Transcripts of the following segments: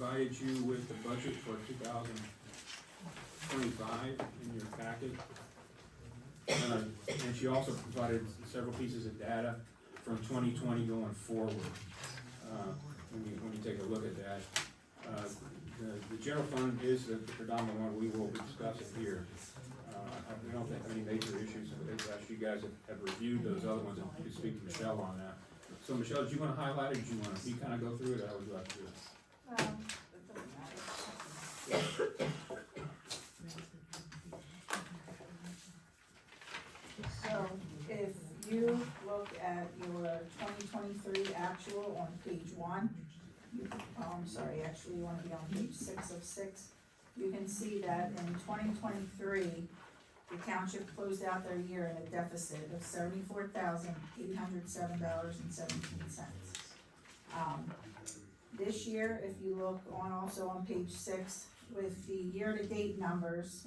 provided you with the budget for 2025 in your packet. And she also provided several pieces of data from 2020 going forward. When you take a look at that, the general fund is the predominant one we will be discussing here. We don't think any major issues, as you guys have reviewed those other ones, and you can speak to Michelle on that. So Michelle, do you want to highlight it, or do you want to, you kind of go through it, or how would you like to do it? It doesn't matter. So, if you look at your 2023 actual on page 1, actually you wanna be on page 6 of 6, you can see that in 2023, the township closed out their year in a deficit of $74,807.17. This year, if you look on also on page 6, with the year-to-date numbers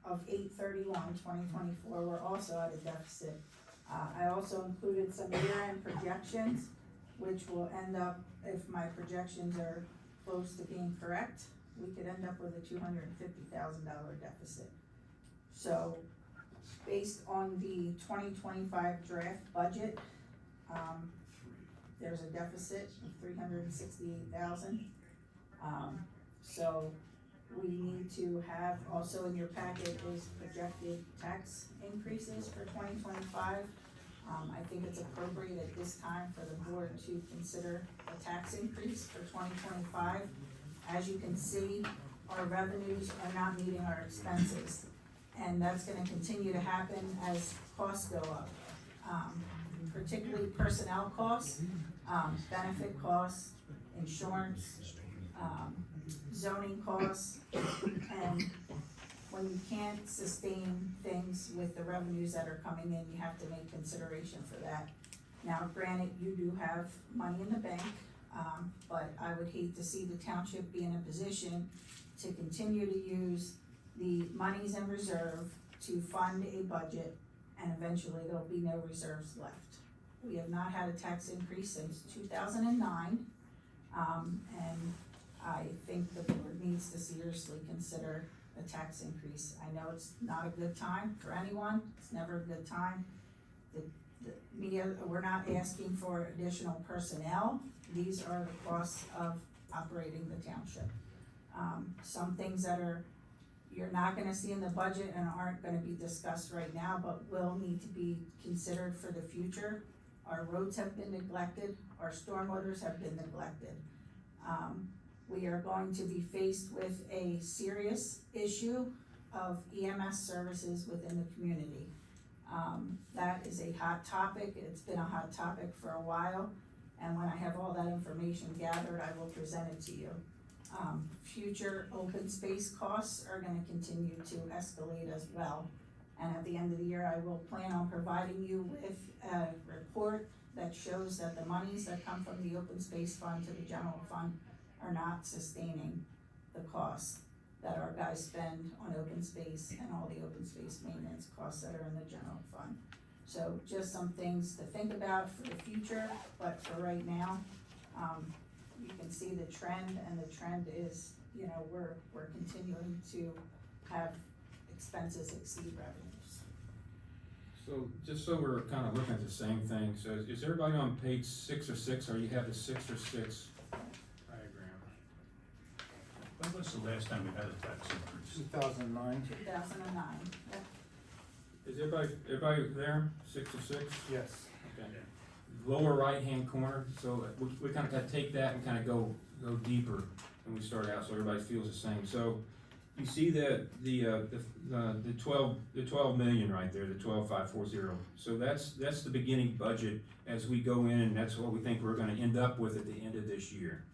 of 8/31/2024, we're also at a deficit. I also included some year-end projections, which will end up, if my projections are close to being correct, we could end up with a $250,000 deficit. So, based on the 2025 draft budget, there's a deficit of $368,000. So we need to have, also in your packet is projected tax increases for 2025. I think it's appropriate at this time for the board to consider a tax increase for 2025. As you can see, our revenues are not meeting our expenses, and that's gonna continue to happen as costs go up. Particularly personnel costs, benefit costs, insurance, zoning costs, and when you can't sustain things with the revenues that are coming in, you have to make consideration for that. Now, granted, you do have money in the bank, but I would hate to see the township be in a position to continue to use the monies in reserve to fund a budget, and eventually there'll be no reserves left. We have not had a tax increase since 2009, and I think the board needs to seriously consider a tax increase. I know it's not a good time for anyone, it's never a good time. We're not asking for additional personnel, these are the costs of operating the township. Some things that you're not gonna see in the budget and aren't gonna be discussed right now, but will need to be considered for the future. Our roads have been neglected, our stormwaters have been neglected. We are going to be faced with a serious issue of EMS services within the community. That is a hot topic, it's been a hot topic for a while, and when I have all that information gathered, I will present it to you. Future open space costs are gonna continue to escalate as well. And at the end of the year, I will plan on providing you with a report that shows that the monies that come from the open space fund to the general fund are not sustaining the costs that our guys spend on open space and all the open space maintenance costs that are in the general fund. So just some things to think about for the future, but for right now, you can see the trend, and the trend is, we're continuing to have expenses exceed revenues. So, just so we're kind of looking at the same thing, so is everybody on page 6 or 6, or you have the 6 or 6 diagram? When was the last time we had a tax increase? 2009. 2009, yep. Is everybody there, 6 or 6? Yes. Okay. Lower right-hand corner, so we kind of gotta take that and kind of go deeper when we start out, so everybody feels the same. So, you see that the 12 million right there, the 12,540. So that's the beginning budget as we go in, and that's what we think we're going to end up with at the end of this year.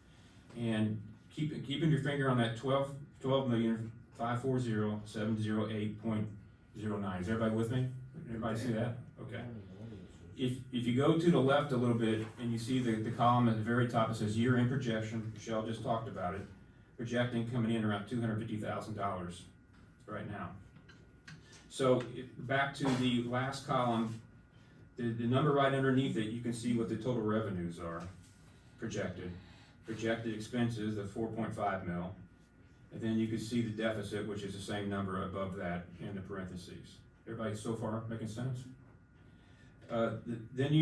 And keeping your finger on that 12,540,708.09. Is everybody with me? Everybody see that? Okay. If you go to the left a little bit and you see the column at the very top, it says year-end projection. Michelle just talked about it. Projecting coming in around $250,000 right now. So back to the last column, the number right underneath it, you can see what the total revenues are projected. projected expenses, the 4.5 mil, and then you can see the deficit, which is the same number above that in the parentheses. Everybody so far making sense? Then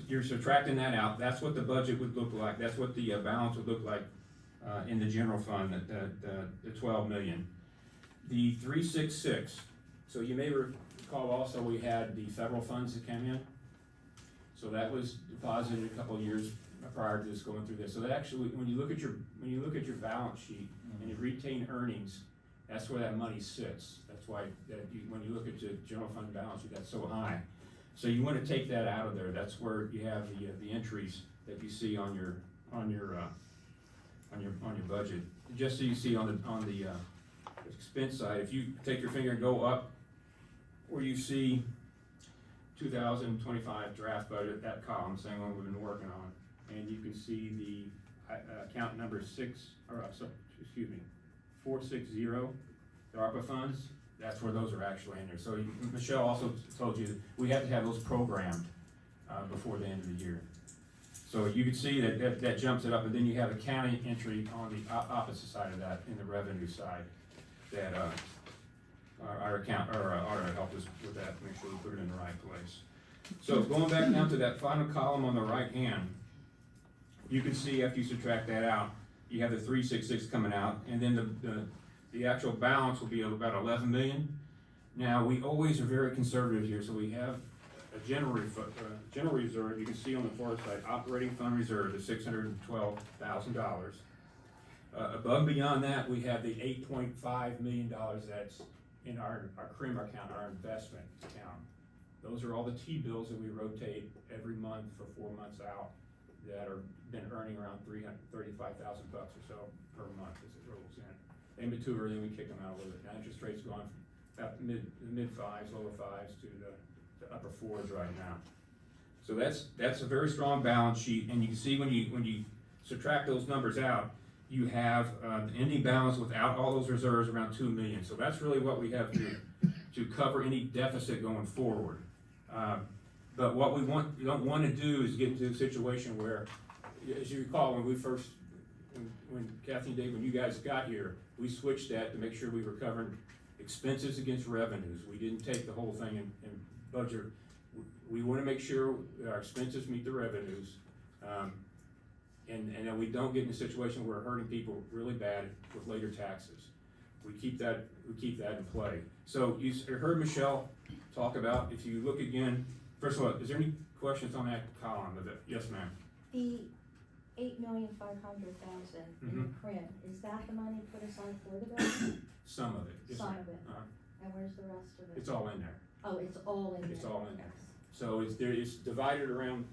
you're subtracting that out. That's what the budget would look like. That's what the balance would look like in the general fund, the 12 million. The 366, so you may recall also we had the federal funds that came in. So that was deposited a couple of years prior to this going through this. So that actually, when you look at your balance sheet and you retain earnings, that's where that money sits. That's why when you look at the general fund balance sheet, that's so high. So you want to take that out of there. That's where you have the entries that you see on your budget. Just so you see on the expense side, if you take your finger and go up where you see 2025 draft budget, that column, same one we've been working on, and you can see the account number 460, the ARPA funds. That's where those are actually in there. So Michelle also told you we have to have those programmed before the end of the year. So you can see that jumps it up, and then you have a county entry on the opposite side of that in the revenue side that our auditor helped us with that, make sure we put it in the right place. So going back down to that final column on the right hand, you can see after you subtract that out, you have the 366 coming out, and then the actual balance will be about 11 million. Now, we always are very conservative here, so we have a general reserve. You can see on the far side, operating fund reserve is $612,000. Above and beyond that, we have the $8.5 million that's in our CRIM account, our investment account. Those are all the T-bills that we rotate every month for 4 months out that are been earning around $335,000 or so per month as it rolls in. They mature, then we kick them out a little bit. Now interest rates gone from about mid fives, lower fives to the upper fours right now. So that's a very strong balance sheet, and you can see when you subtract those numbers out, you have the ending balance without all those reserves around 2 million. So that's really what we have to cover any deficit going forward. But what we don't want to do is get into a situation where, as you recall, when Kathy and Dave, when you guys got here, we switched that to make sure we were covering expenses against revenues. We didn't take the whole thing and budget. We want to make sure our expenses meet the revenues, and that we don't get in a situation where we're hurting people really bad with later taxes. We keep that in play. So you heard Michelle talk about, if you look again, first of all, is there any questions on that column of it? Yes, ma'am. The $8,500,000 in the print, is that the money put aside for the building? Some of it. Yes, Some ma'am. of it. And where's the rest of it? It's all in there. Oh, it's all in there. It's all in there. So it's divided around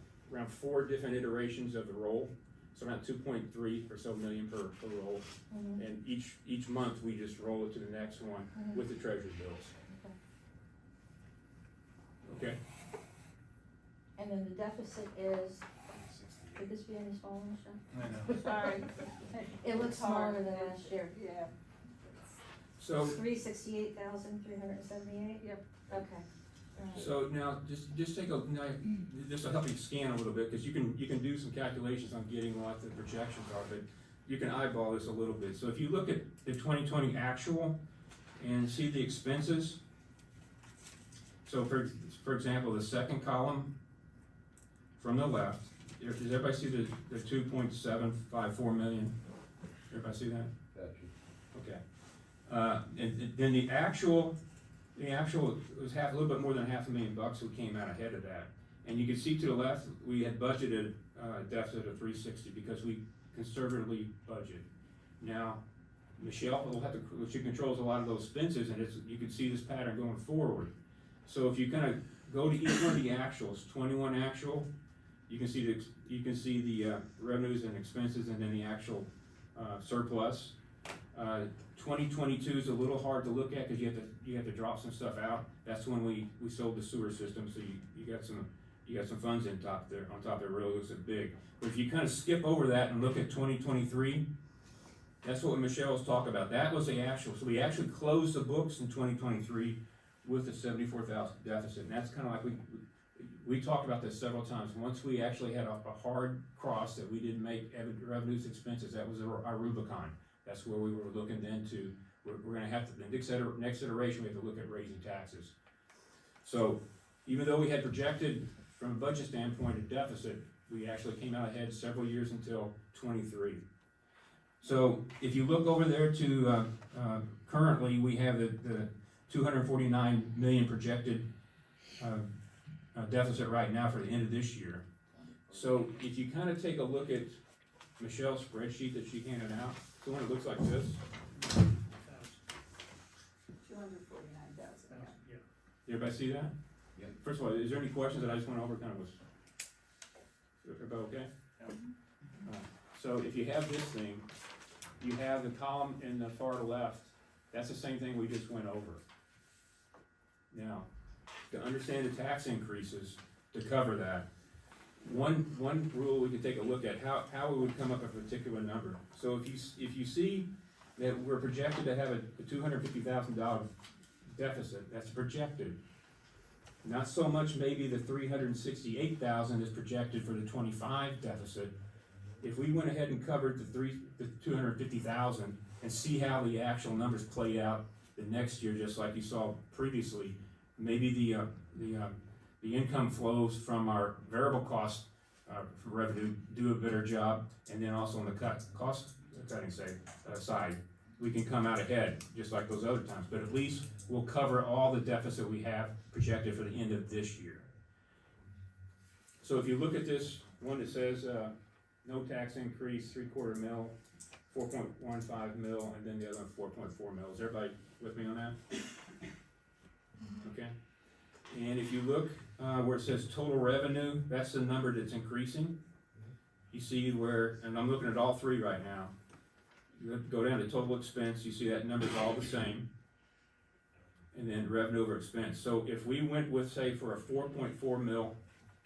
4 different iterations of the roll. It's around 2.3 or so million per roll. Mm-hmm. And each month we just roll it to the next one with the treasury bills. Okay? And then the deficit is, could this be any smaller, Michelle? I know. Sorry. It looks smaller than last year. Yeah. So 368,378? Yep. Okay. Right. So now, just take this will help you scan a little bit, because you can do some calculations on getting what the projections are, but you can eyeball this a little bit. So if you look at the 2020 actual and see the expenses, so for example, the second column from the left, does everybody see the 2.754 million? Everybody see that? Gotcha. Okay. And then the actual was a little bit more than $500,000 who came out ahead of that. And you can see to the left, we had budgeted a deficit of 360 because we conservatively budget. Now, Michelle she controls a lot of those expenses, and you can see this pattern going forward. So if you kind of go to each one of the actuals, 21 actual, you can see the revenues and expenses, and then the actual surplus. 2022 is a little hard to look at because you have to drop some stuff out. That's when we sold the sewer system, so you got some funds on top there. Really looks big. But if you kind of skip over that and look at 2023, that's what Michelle was talking about. That was the actual. So we actually closed the books in 2023 with a $74,000 deficit, and that's kind of like we talked about this several times, once we actually had a hard cross that we didn't make revenues expenses, that was our Rubicon. That's where we were looking then to, we're gonna have to, the next iteration, we have to look at raising taxes. So, even though we had projected from a budget standpoint a deficit, we actually came out ahead several years until '23. So, if you look over there to, currently, we have the 249 million projected, deficit right now for the end of this year. So if you kind of take a look at Michelle's spreadsheet that she handed out, the one that looks like this, 249,000. Yeah. everybody see that? Yeah. First of all, is there any questions that I just went over kind of was, everybody okay? So if you have this thing, you have the column in the far left, that's the same thing we just went over. Now, to understand the tax increases, to cover that, one rule we could take a look at, how we would come up with a particular number. So if you see that we're projected to have a $250,000 deficit, that's projected. Not so much maybe the 368,000 is projected for the 25 deficit. If we went ahead and covered the 250,000 and see how the actual numbers play out the next year, just like you saw previously, maybe the income flows from our variable cost revenue do a better job, and then also on the cost cutting side, we can come out ahead just like those other times. But at least we'll cover all the deficit we have projected for the end of this year. So if you look at this one that says no tax increase, 3/4 mil, 4.15 mil, and then the other one 4.4 mil. Is everybody with me on that? Okay. And if you look where it says total revenue, that's the number that's increasing. You see where, and I'm looking at all three right now. You go down to total expense, you see that number's all the same. And then revenue over expense. So if we went with, say, for a 4.4 mil,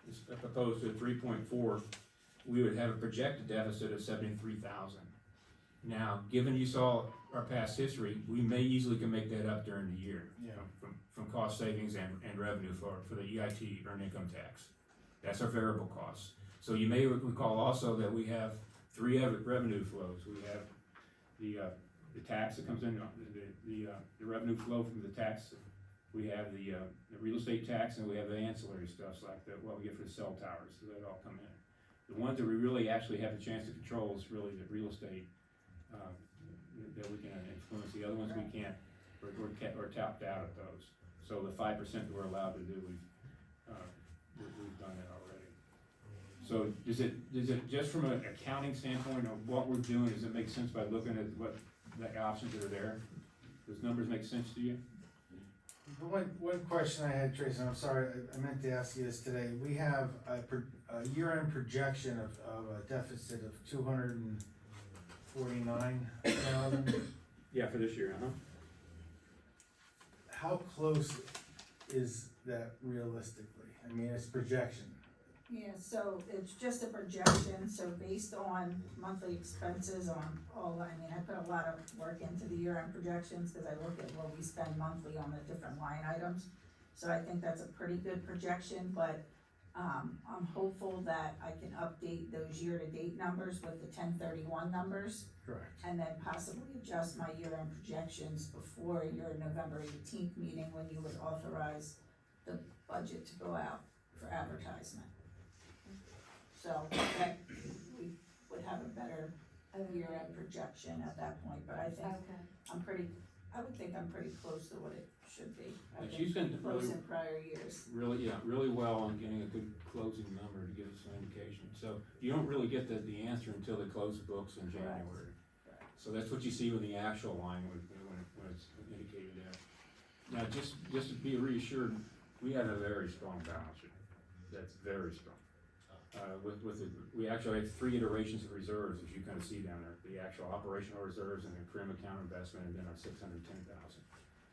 as opposed to 3.4, we would have a projected deficit of 73,000. Now, given you saw our past history, we may easily can make that up during the year. Yeah. From cost savings and revenue for the EIT, earned income tax. That's our variable costs. So you may recall also that we have three revenue flows. We have the tax that comes in, the revenue flow from the tax. We have the real estate tax, and we have the ancillary stuff like what we get for the cell towers, so that all come in. The ones that we really actually have the chance to control is really the real estate, that we can influence. The other ones we can't, we're tapped out at those. So the 5% that we're allowed to do, we've done that already. So does it just from an accounting standpoint of what we're doing, does it make sense by looking at what the options that are there? Does numbers make sense to you? One question I had, Tracy, and I'm sorry, I meant to ask you this today. We have a year-end projection of a deficit of 249,000. Yeah, for this year, How close is that realistically? I mean, it's projection. Yeah, so it's just a projection, so based on monthly expenses on all, I mean, I put a lot of work into the year-end projections, cause I look at what we spend monthly on the different line items. So I think that's a pretty good projection, but, I'm hopeful that I can update those year-to-date numbers with the 1031 numbers. Correct. And then possibly adjust my year-end projections before your November 18th meeting, when you would authorize the budget to go out for advertisement. So that we would have a better year-end projection at that point, but I think Okay. I would think I'm pretty close to what it should be. I've And she's been close really- in prior years. really well on getting a good closing number to give us some indication. So you don't really get the answer until they close the books in Correct. January. Correct. So that's what you see with the actual line when it's indicated there. Now, just to be reassured, we have a very strong balance sheet. That's very strong. We actually have 3 iterations of reserves, as you kind of see down there. The actual operational reserves and the CRIM account investment, and then our 610,000.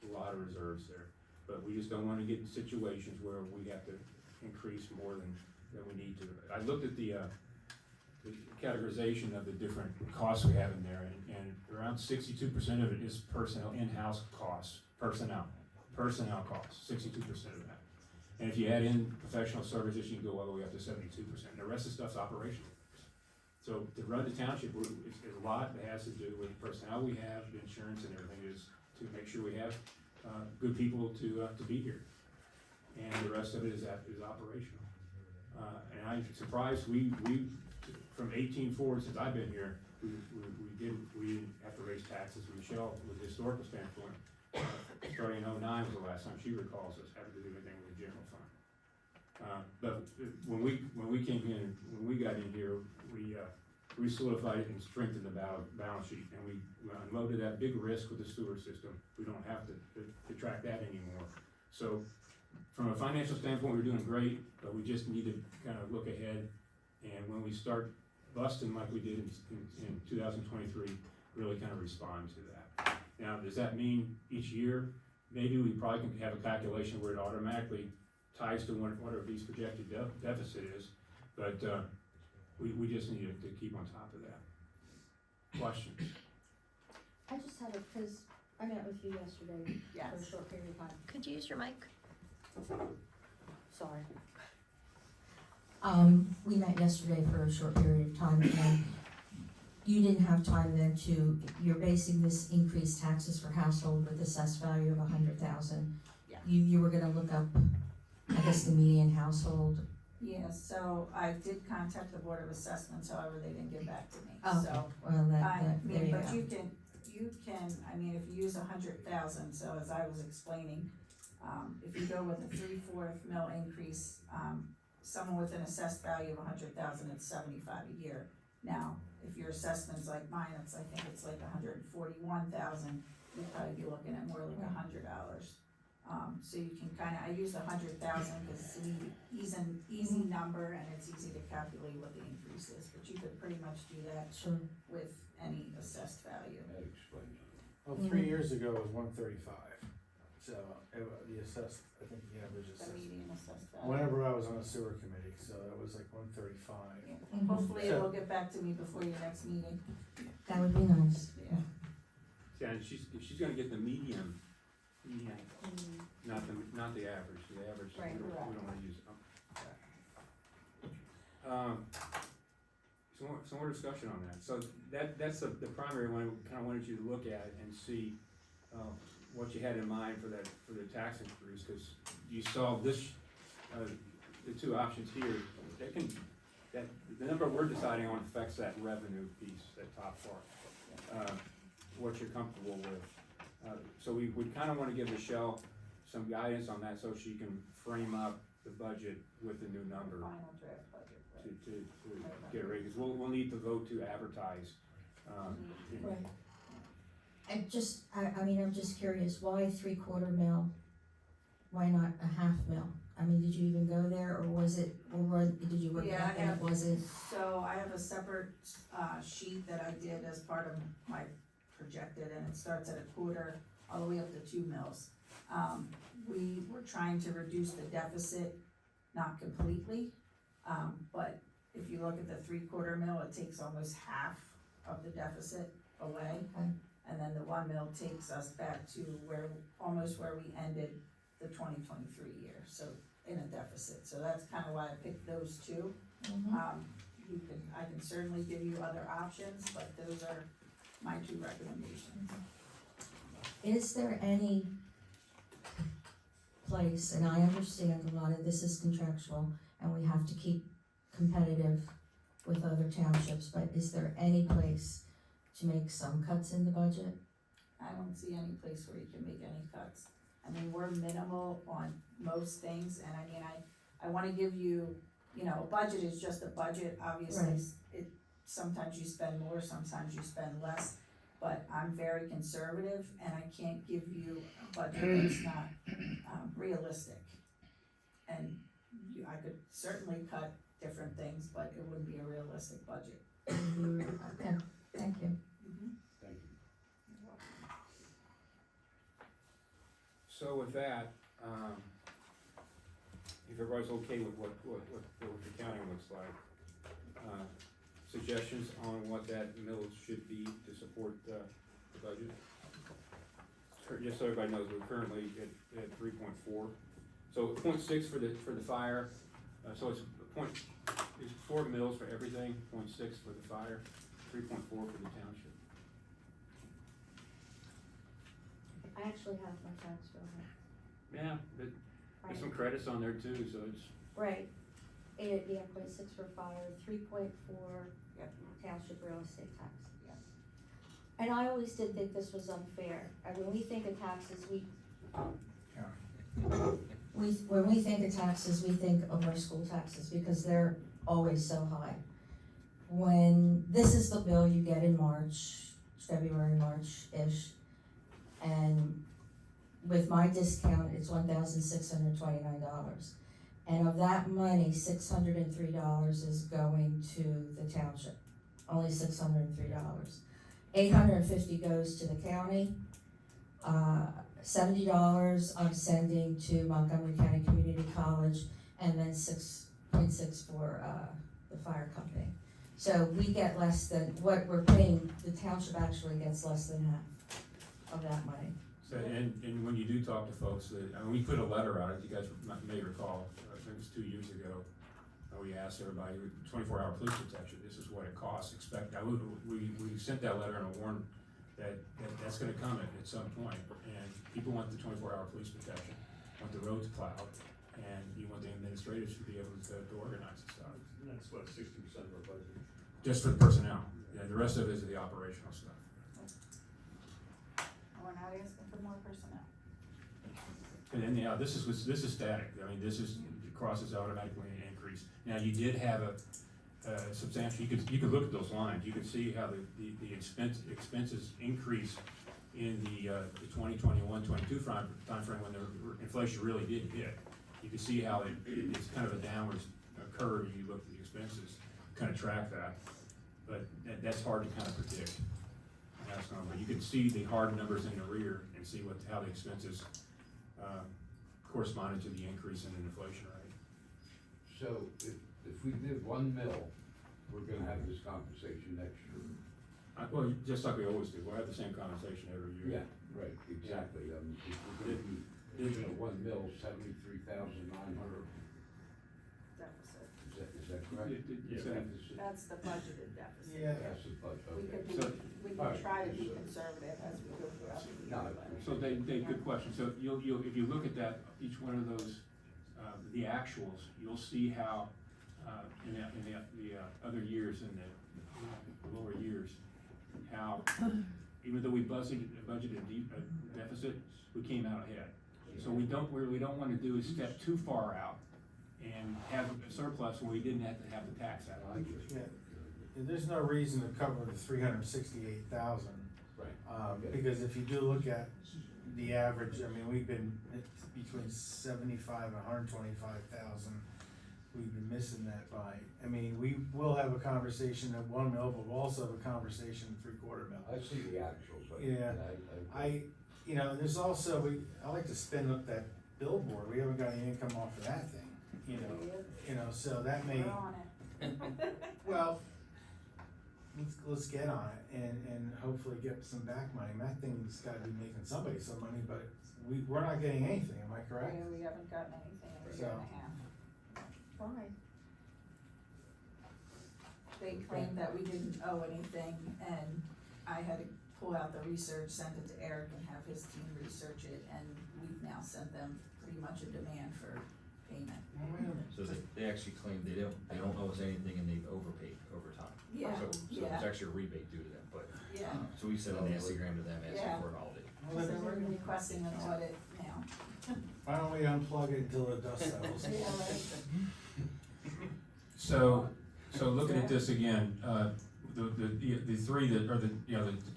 A lot of reserves there. But we just don't want to get in situations where we have to increase more than we need to. I looked at the categorization of the different costs we have in there, and around 62% of it is personnel, in-house costs, personnel costs, 62% of that. And if you add in professional services, you can go all the way up to 72%. The rest of the stuff's operational. So to run the township, it's a lot that has to do with personnel we have, the insurance and everything is to make sure we have, good people to be here. And the rest of it is operational. And I'm surprised, we, from 18 forward, since I've been here, we didn't have to raise taxes. Michelle, with the historical standpoint, starting in 09 was the last time she recalls us having to do anything with the general fund. But when we came in, when we got in here, we solidified it and strengthened the balance sheet, and we unloaded that big risk with the sewer system. We don't have to track that anymore. So, from a financial standpoint, we're doing great, but we just need to kind of look ahead, and when we start busting like we did in 2023, really kind of respond to that. Now, does that mean each year? Maybe we probably can have a calculation where it automatically ties to whatever these projected deficit is, but we just need to keep on top of that. Questions? I just had because I met with you yesterday for Yes. a short period of time. Could you use your mic? Sorry. We met yesterday for a short period of time, and you didn't have time then you're basing this increased taxes for household with assessed value of 100,000. Yeah. You were gonna look up, I guess, the median household. Yes, so I did contact the Board of Assessments, however, they didn't get back to me, Oh, so. well, there But you go. you can, I mean, if you use 100,000, so as I was explaining, if you go with a 3/4 mil increase, someone with an assessed value of 100,000, it's 75 a year. Now, if your assessment's like mine, I think it's like 141,000, you'd probably be looking at more like $100. So you can kinda, I use 100,000 because it's an easy number and it's easy to calculate what the increase is, but you could pretty much do that Sure. with any assessed value. Well, 3 years ago it was 135, so the assessed, I think the average The assessed. median assessed value. Whenever I was on the sewer committee, so it was like 135. Yeah. Mhm. Hopefully So- it'll get back to me before your next meeting. That would be nice. Yeah. Yeah, and she's gonna get the median, not the average. The average, Right, we don't wanna use. Some more discussion on that. So that's the primary one. We kinda wanted you to look at and see, what you had in mind for the tax increase, cause you saw this, the two options here, the number we're deciding on affects that revenue piece, that top part. What you're comfortable with. So we kinda wanna give Michelle some guidance on that so she can frame up the budget with the new number Final draft budget, right? to get it ready, cause we'll need to vote to advertise. Right. I'm just curious, why 3/4 mil? Why not a 1/2 mil? I mean, did you even go there, or did you work it Yeah, out and it wasn't? So I have a separate, sheet that I did as part of my projected, and it starts at 1/4 all the way up to 2 mils. We were trying to reduce the deficit, not completely, but if you look at the 3/4 mil, it takes almost half of the deficit away. Okay. And then the 1 mil takes us back to almost where we ended the 2023 year, so in a deficit, so that's kinda why I picked those two. I can certainly give you other options, but those are my two recommendations. Is there any place, and I understand a lot of this is contractual, and we have to keep competitive with other townships, but is there any place to make some cuts in the budget? I don't see any place where you can make any cuts. I mean, we're minimal on most things, and I mean, I wanna give you, a budget is just a budget, obviously. Right. Sometimes you spend more, sometimes you spend less, but I'm very conservative, and I can't give you a budget that's not, realistic. And I could certainly cut different things, but it wouldn't be a realistic budget. Okay, thank you. Thank you. So with that, if everybody's okay with what the counting looks like, suggestions on what that millage should be to support the budget? Just so everybody knows, we're currently at 3.4, So 0.6 for the fire, so it's it's 4 mils for everything, 0.6 for the fire, 3.4 for the township. I actually have my tax bill here. Yeah, but there's some credits on there too, so it's, Right, yeah, 0.6 for fire, 3.4 township real estate tax. Yep. And I always did think this was unfair, and when we think of taxes, When we think of taxes, we think of our school taxes, because they're always so high. This is the bill you get in March, February, March-ish, and with my discount, it's $1,629. And of that money, $603 is going to the township, only $603. $850 goes to the county, $70 I'm sending to Montgomery County Community College, and then 6.6 for, the fire company. So we get less than, what we're paying, the township actually gets less than half of that money. so, and when you do talk to folks, we put a letter out, you guys may recall, I think it was 2 years ago, we asked everybody, 24-hour police protection, this is what it costs, we sent that letter and warned that's gonna come at some point, and people want the 24-hour police protection, want the roads plowed, and you want the administrators to be able to organize and stuff. And that's what, 60% of our budget? Just for the personnel, yeah, the rest of it is the operational stuff. We're not asking for more personnel. And then, yeah, this is static, I mean, it crosses automatically and increase. Now, you did have a substantial, you could look at those lines, you could see how the expenses increase in the 2021-22 timeframe when the inflation really did hit. You can see how it's kind of a downward curve, you look at the expenses, kind of track that, but that's hard to kind of predict. But you can see the hard numbers in the rear and see how the expenses corresponded to the increase in the inflation rate. So if we did 1 mil, we're gonna have this conversation next year. Well, just like we always do, we'll have the same conversation every year. Yeah, right, exactly. If we're gonna be, you know, 1 mil, 73,900, Deficit. is that correct? Yeah. Deficit. That's the budgeted deficit. Yeah. That's the budget, We okay. could we Alright. can try to be conservative as we go throughout the year. No, but- So good question. So you'll, if you look at that, each one of those, the actuals, you'll see how, in the other years, in the lower years, how, even though we budgeted a deficit, we came out ahead. So we don't wanna do is step too far out and have a surplus when we didn't have to have the tax out. Yeah, and there's no reason to cover the 368,000. Right. Okay. Because if you do look at the average, I mean, we've been between 75 and 125,000. We've been missing that by, I mean, we will have a conversation at 1 mil, but we'll also have a conversation 3/4 mil. I see the actuals, but. Yeah. You know, there's also, I like to spin up that billboard, we haven't got any income off of that thing, you know, so that may, We're on it. well, let's get on it and hopefully get some back money. That thing's gotta be making somebody some money, but we're not getting anything, am I correct? Yeah, we haven't gotten anything in a year and a half. Why? They claimed that we didn't owe anything, and I had to pull out the research, send it to Eric and have his team research it, and we've now sent them pretty much a demand for payment. Well, wait a minute. So they actually claim they don't owe us anything and they've overpaid over time. Yeah, So yeah, it's actually a rebate due to them, but, yeah. so we sent a nasty gram to them Yeah. asking for an audit. Well, So then, we're requesting an audit now. why don't we unplug it until the dust settles? Yeah, right. So looking at this again, the three that, or the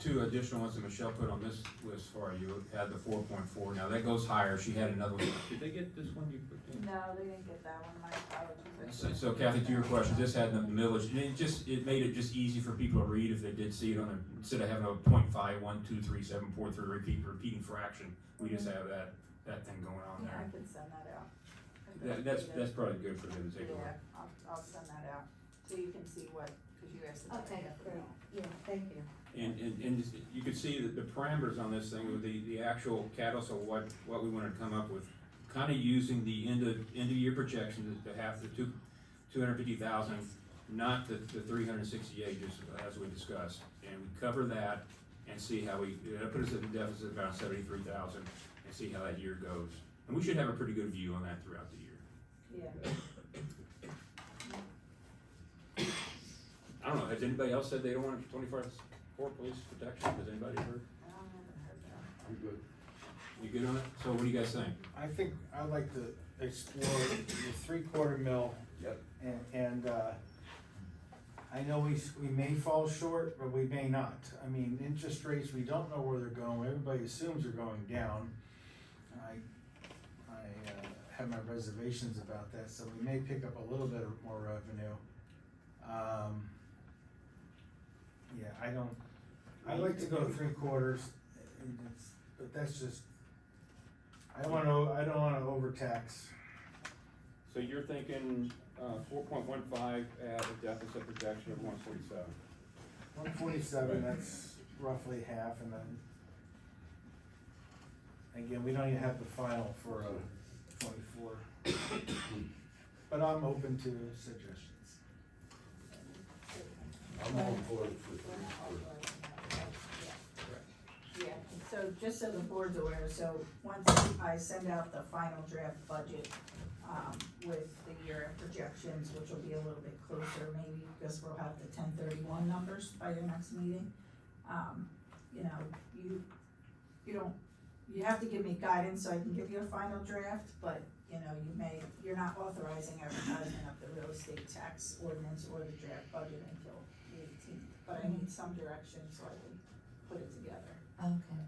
two additional ones that Michelle put on this list for you, had the 4.4, now that goes higher, she had another one. Did they get this one you put in? No, they didn't get that one, my apologies. So Kathy, to your question, this had the millage, and it made it just easy for people to read if they did see it on a, instead of having a 0.5, 1, 2, 3, 7, 4, 3 repeating fraction, we just have that thing going on Yeah, I there. can send that out. That's probably good for them to take a look. Yeah, I'll send that out, so you can see what, cause you asked about Okay, it. great, yeah, thank you. And you can see that the parameters on this thing with the actual cattle, so what we wanted to come up with kinda using the end of year projection to have the 250,000, not the 368, just as we discussed. And we cover that and see how that put us at a deficit of about 73,000 and see how that year goes. And we should have a pretty good view on that throughout the year. Yeah. I don't know, has anybody else said they don't want 24/4 police protection? Has anybody heard? I'm good. You good on it? So what do you guys think? I think I'd like to explore the 3/4 mil. Yep. And I know we may fall short, but we may not. I mean, interest rates, we don't know where they're going, everybody assumes they're going down. I have my reservations about that, so we may pick up a little bit more revenue. Yeah, I'd like to go to 3/4, but that's just, I don't wanna overtax. So you're thinking, 4.15 at a deficit projection of 147. 147, that's roughly half, and then, again, we don't even have the final for 24. But I'm open to suggestions. I'm all for it for 3/4. Yeah, so just so the board's aware, so once I send out the final draft budget, with the year-end projections, which will be a little bit closer, maybe because we'll have the 1031 numbers by the next meeting. You know, you have to give me guidance so I can give you a final draft, but, you know, you're not authorizing advertisement of the real estate tax ordinance or the draft budget until the 18th. But I need some direction so I can put it together. Okay,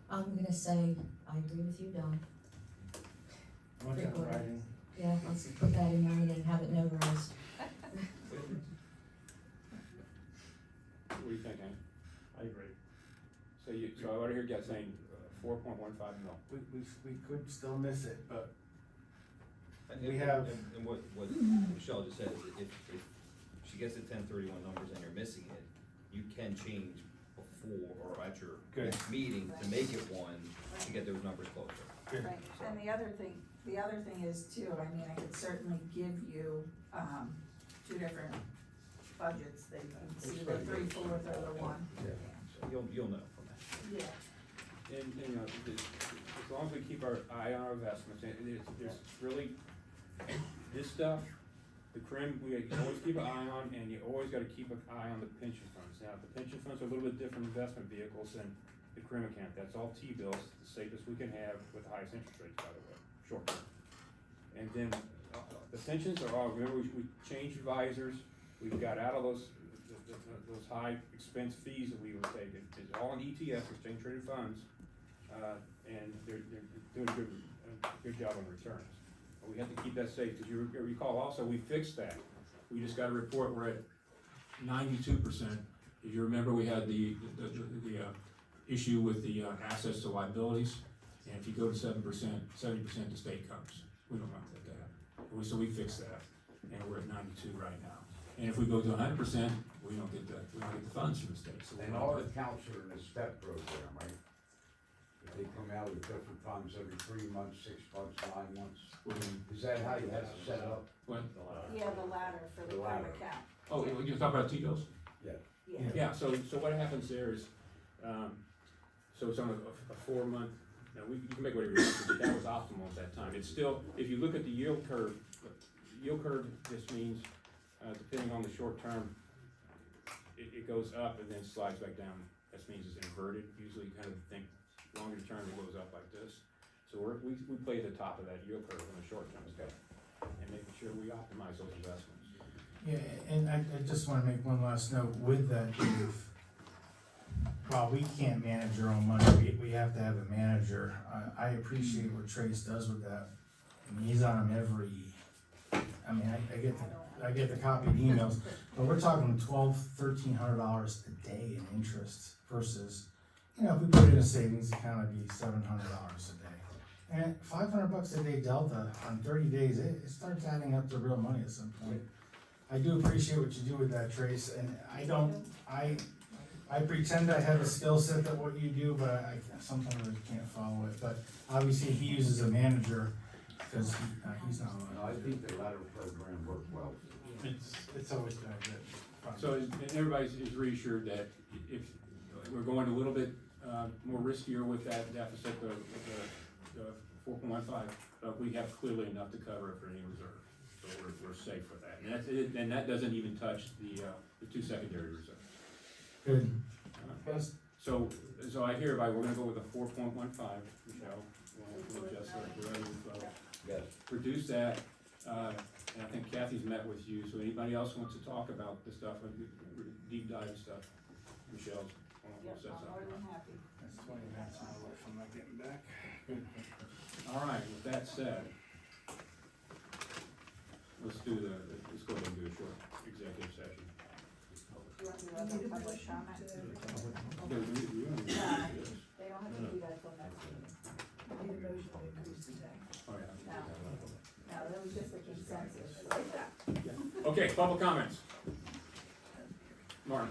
I'm gonna say, I agree with you, Don. I want that in 3/4. writing. Yeah, let's put that in writing and have it notarized. What do you think, Hank? I agree. So I already heard you guys saying 4.15 mil. We could still miss it, but And- We have- And what Michelle just said is if she gets the 1031 numbers and you're missing it, you can change before or at your Good. next meeting to make it one to get those numbers closer. Good. Right, and the other thing is too, I mean, I could certainly give you, 2 different budgets that you can see, the 3/4 or the one. Yeah. So you'll know from that. Yeah, And, you know, as long as we keep our eye on our investments, and there's really, this stuff, the CRIM, we always keep an eye on, and you always gotta keep an eye on the pension funds. Now, the pension funds are a little bit different investment vehicles than the CRIM account. That's all T-bills, the safest we can have with the highest interest rates, by the way, short term. And then, the pensions are all, remember, we changed advisors, we've got out of those high expense fees that we were taking. It's all in ETFs, exchange traded funds, and they're doing a good job on returns. But we have to keep that safe, because you recall also, we fixed that. We just got a report, we're at 92%. If you remember, we had the issue with the assets to liabilities, and if you go to 7%, 70% the state comes. We don't want that. So we fixed that, and we're at 92 right now. And if we go to 100%, we don't get the funds from the state. So And all accounts are in a step program, right? If they come out with different funds every 3 months, 6 months, 9 months, is that how you have to set up? What? yeah, the ladder for the The CRIM ladder. account, Oh, you're talking about T-bills? Yeah. yeah. Yeah, so what happens there is, so it's on a 4-month, now you can make whatever you want, but that was optimal at that time. It's still, if you look at the yield curve just means, depending on the short term, it goes up and then slides back down. That means it's inverted. Usually you kind of think longer term it goes up like this. So we play at the top of that yield curve in the short term stuff and making sure we optimize those investments. Yeah, and I just wanna make one last note with that, Dave. While we can't manage our own money, we have to have a manager. I appreciate what Trace does with that. I mean, he's on them I get the copied emails, but we're talking $1,200-$1,300 a day in interest versus, you know, if we put it in a savings account, it'd be $700 a day. And $500 a day delta on 30 days, it starts adding up to real money at some point. I do appreciate what you do with that, Trace, and I pretend I have a skill set that what you do, but I sometimes I can't follow it, but obviously he uses a manager, cause he's not No, on. I think the ladder program worked well. It's always been a good. So, and everybody's is reassured that if, we're going a little bit, more riskier with that deficit, the 4.15, but we have clearly enough to cover it for any reserve. So we're safe with that, and that's it, and that doesn't even touch the two secondary reserves. Good. Uh, So, so I hear we're gonna go with a 4.15, Michelle, we'll adjust the revenue flow. Yes. Reduce that, and I think Kathy's met with you, so anybody else wants to talk about the stuff, deep dive stuff, Michelle's. Yep, said I'm more something. than happy. That's 20 minutes out of life, I'm not getting back. All right, with that said, let's go ahead and do a short executive session. You want to do other public comment? Okay, we don't need to do Yeah. this. They don't have to do that till next meeting. Oh, yeah. No, that was just a consensus. Okay, public comments. Martin.